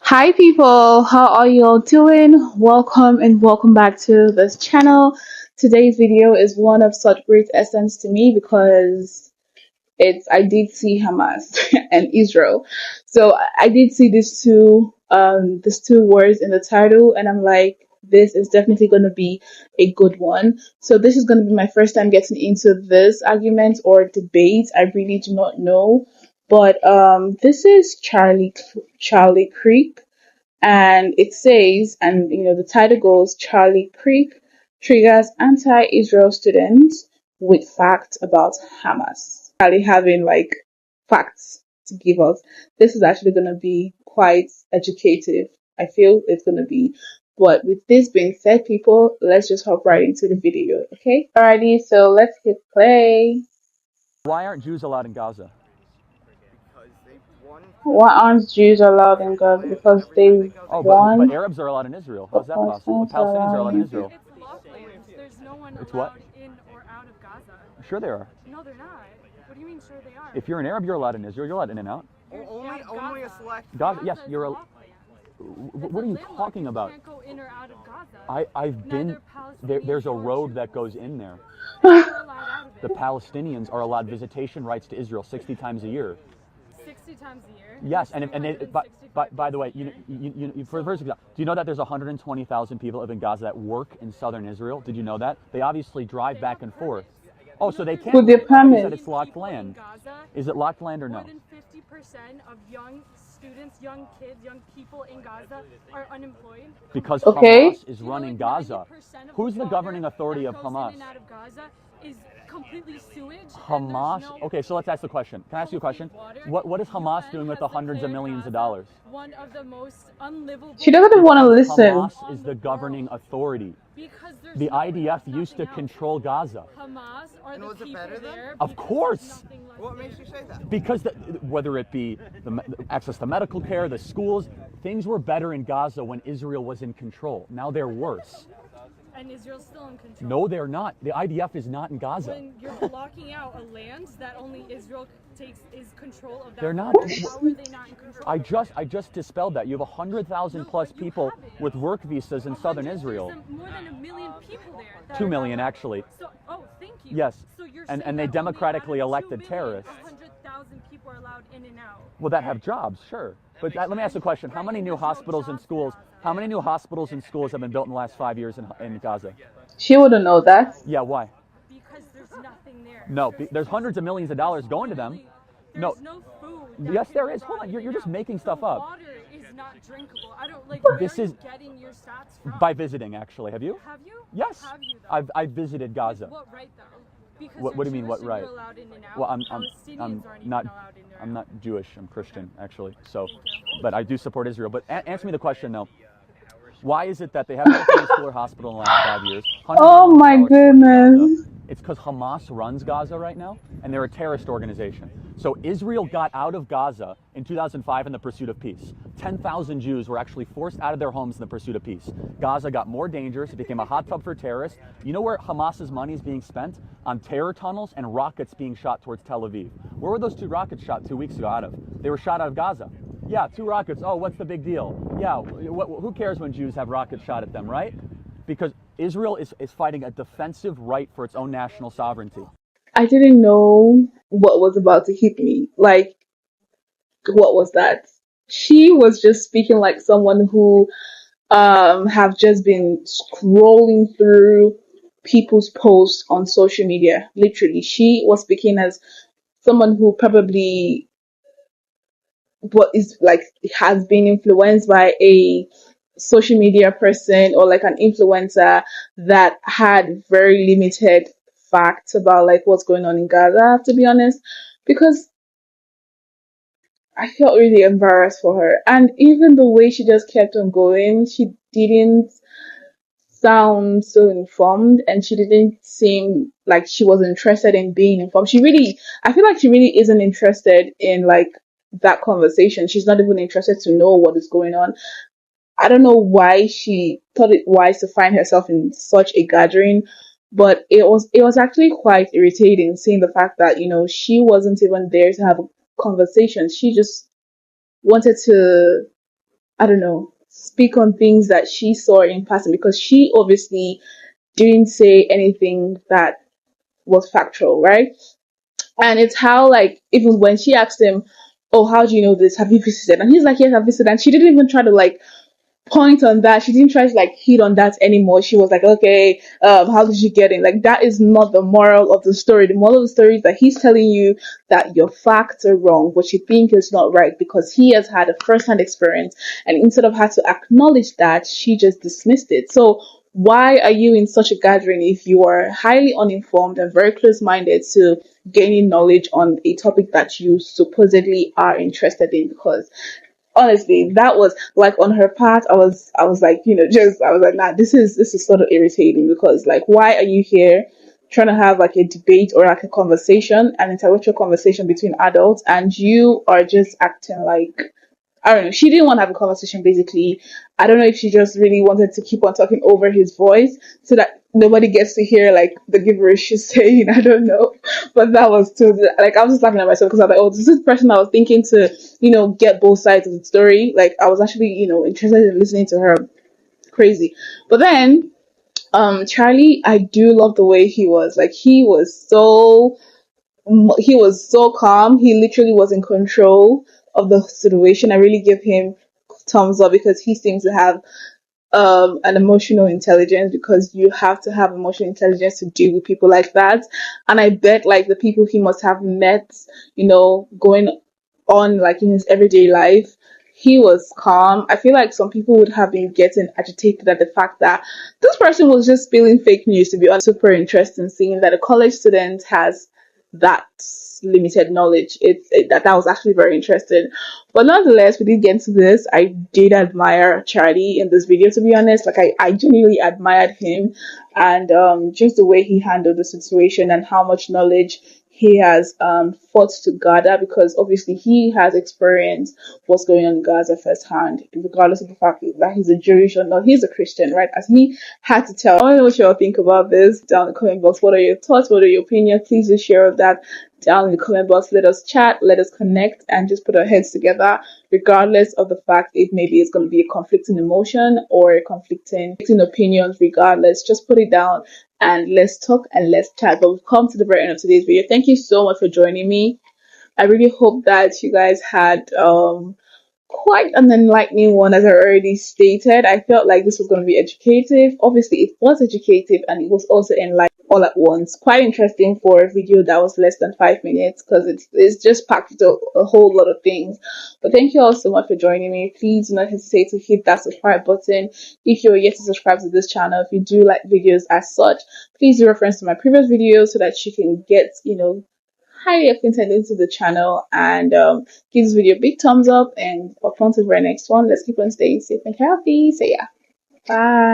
Hi people, how are you all doing? Welcome and welcome back to this channel. Today's video is one of such great essence to me because I did see Hamas and Israel. So I did see these two words in the title, and I'm like, this is definitely going to be a good one. So this is going to be my first time getting into this argument or debate. I really do not know, but this is Charlie Creek, and it says, and the title goes, Charlie Creek triggers anti-Israel students with facts about Hamas. Charlie having like facts to give us. This is actually going to be quite educative. I feel it's going to be. But with this being said, people, let's just hop right into the video, okay? Alrighty, so let's hit play. Why aren't Jews allowed in Gaza? Why aren't Jews allowed in Gaza? Because they Oh, but won. Arabs are allowed in Israel. How's that possible? Palestinians are Palestinians are allowed in allowed. Israel. It's lawful. There's no one It's what? allowed in or out of Gaza. Sure they are. No, they're not. What do you mean, sure they are? If you're an Arab, you're allowed in Israel. You're allowed in and out. Only a select. Gaza, yes, Gaza is you're. lawful. What are you talking You about? can't go in or out of Gaza. I've been. Neither Palestinians There's a nor road Jews. that goes in there. You're allowed out of The it. Palestinians are allowed visitation rights to Israel 60 times a year. 60 times a year. Yes, There's and they, 365 by the way, days you, in a year. for the first example, do you know that there's 120,000 people live in Gaza that work in southern Israel? Did you know that? They obviously drive They back have and forth. permits. Oh, so they There's can't. With their I thought you said permits. it's locked people in land. Gaza. Is it locked land or More no? than 50% of young students, young kids, young people in Gaza are unemployed. Because Okay. Hamas is Do you know, running like, Gaza. 90% of Who's the water governing authority that of goes Hamas? in and out of Gaza is completely sewage. and Hamas. there's no Okay, so let's ask the question. Can I ask you a question? water. What is Hamas UN doing with has the hundreds of declared millions of Gaza dollars? one of the most unlivable. She doesn't even want to Because listen. Hamas is the governing authority. Because there's The no, IDF there's used to nothing else. control Gaza. Hamas are And the was it people better then? there. Of because course. there's nothing left What to makes do. you say that? Because whether it be the access to medical care, the schools, things were better in Gaza when Israel was in control. Now they're worse. And Israel's still in control. No, they're not. The IDF is not in Gaza. When you're blocking out a land that only Israel is control of that. They're not. land, how are they not in control? I just dispelled that. You have 100,000 plus you people haven't. with work visas in southern Israel. There's more than 1 million people there. that 2 are million, not- actually. So, thank you. Yes. So you're And saying they that only democratically out of 2 elected million, terrorists. 100,000 people are allowed in and out. Well, that have jobs, sure. But let me ask you a question. How many new hospitals and schools? How many new hospitals and schools have been built in the last 5 years in Gaza? She wouldn't know that. Yeah, why? Because there's nothing there. No, there's hundreds of millions of dollars going to them. No. There's no food. that Yes, can there be is. Hold brought on, in you're and just out. making The stuff up. water is not drinkable. I don't like. This where is- are you getting your stats from? By visiting, actually. Have you? Have you? Yes. Have you though? I've visited Gaza. What right though? Because What you're do you mean, Jewish what and right? You're allowed in and out. Well, I'm Palestinians aren't even not allowed in or I'm out. not Jewish. I'm Christian, actually. So, Thank you. but I do support Israel. But answer me the question though. Why is it that they haven't opened a school or hospital in the last 5 years? Hundreds of Oh millions of my dollars towards Gaza. goodness. It's because Hamas runs Gaza right now, and they're a terrorist organization. So Israel got out of Gaza in 2005 in the pursuit of peace. 10,000 Jews were actually forced out of their homes in the pursuit of peace. Gaza got more dangerous. It became a hot tub for terrorists. You know where Hamas's money is being spent? On terror tunnels and rockets being shot towards Tel Aviv. Where were those 2 rockets shot 2 weeks ago out of? They were shot out of Gaza. Yeah, 2 rockets. Oh, what's the big deal? Yeah, who cares when Jews have rockets shot at them, right? Because Israel is fighting a defensive right for its own national sovereignty. I didn't know what was about to hit me. Like, what was that? She was just speaking like someone who have just been scrolling through people's posts on social media. Literally, she was speaking as someone who probably what is like has been influenced by a social media person or like an influencer that had very limited facts about like what's going on in Gaza, I have to be honest, because I felt really embarrassed for her. And even the way she just kept on going, she didn't sound so informed and she didn't seem like she was interested in being informed. I feel like she really isn't interested in like that conversation. She's not even interested to know what is going on. I don't know why she thought it wise to find herself in such a gathering, but it was actually quite irritating seeing the fact that, she wasn't even there to have a conversation. She just wanted to I don't know, speak on things that she saw in passing, because she obviously didn't say anything that was factual, right? And it's how, like, even when she asked him, "Oh, how do you know this? Have you visited?" And he's like, "Yes, I've visited." And she didn't even try to like point on that. She didn't try to like hit on that anymore. She was like, "Okay, how did you get in?" Like, that is not the moral of the story. The moral of the story is that he's telling you that your facts are wrong, what you think is not right, because he has had a first-hand experience, and instead of her to acknowledge that, she just dismissed it. So why are you in such a gathering if you are highly uninformed and very close-minded to gaining knowledge on a topic that you supposedly are interested in? Because honestly, that was like, on her part, I was like, just, I was like, nah, this is sort of irritating, because like, why are you here trying to have like a debate or like a conversation, an intellectual conversation between adults, and you are just acting like, I don't know. She didn't want to have a conversation, basically. I don't know if she just really wanted to keep on talking over his voice so that nobody gets to hear like the gibberish she's saying. I don't know. But that was too, like, I was just laughing at myself, because I was like, oh, this is the person I was thinking to, get both sides of the story. Like, I was actually, interested in listening to her. Crazy. But then, Charlie, I do love the way he was. Like, he was so calm. He literally was in control of the situation. I really give him thumbs up, because he seems to have an emotional intelligence, because you have to have emotional intelligence to deal with people like that. And I bet like the people he must have met, going on like in his everyday life, he was calm. I feel like some people would have been getting agitated at the fact that this person was just spilling fake news. To be honest, super interesting seeing that a college student has that limited knowledge. That was actually very interesting. But nonetheless, we did get into this. I did admire Charlie in this video, to be honest. Like, I genuinely admired him, and just the way he handled the situation and how much knowledge he has fought to gather, because obviously he has experienced what's going on in Gaza firsthand, regardless of the fact that he's a Jewish or not. He's a Christian, right? As he had to tell. I want to know what you all think about this down in the comment box. What are your thoughts? What are your opinions? Please do share that down in the comment box. Let us chat, let us connect, and just put our heads together, regardless of the fact if maybe it's going to be a conflicting emotion or a conflicting opinions. Regardless, just put it down and let's talk and let's chat. But we've come to the very end of today's video. Thank you so much for joining me. I really hope that you guys had quite an enlightening one. As I already stated, I felt like this was going to be educative. Obviously, it was educative, and it was also enlightening all at once. Quite interesting for a video that was less than 5 minutes, because it's just packed with a whole lot of things. But thank you all so much for joining me. Please do not hesitate to hit that subscribe button if you're yet to subscribe to this channel. If you do like videos as such, please do reference to my previous videos so that you can get highly acquainted into the channel, and give this video a big thumbs up, and up on to the very next one. Let's keep on staying safe and healthy. So yeah, bye.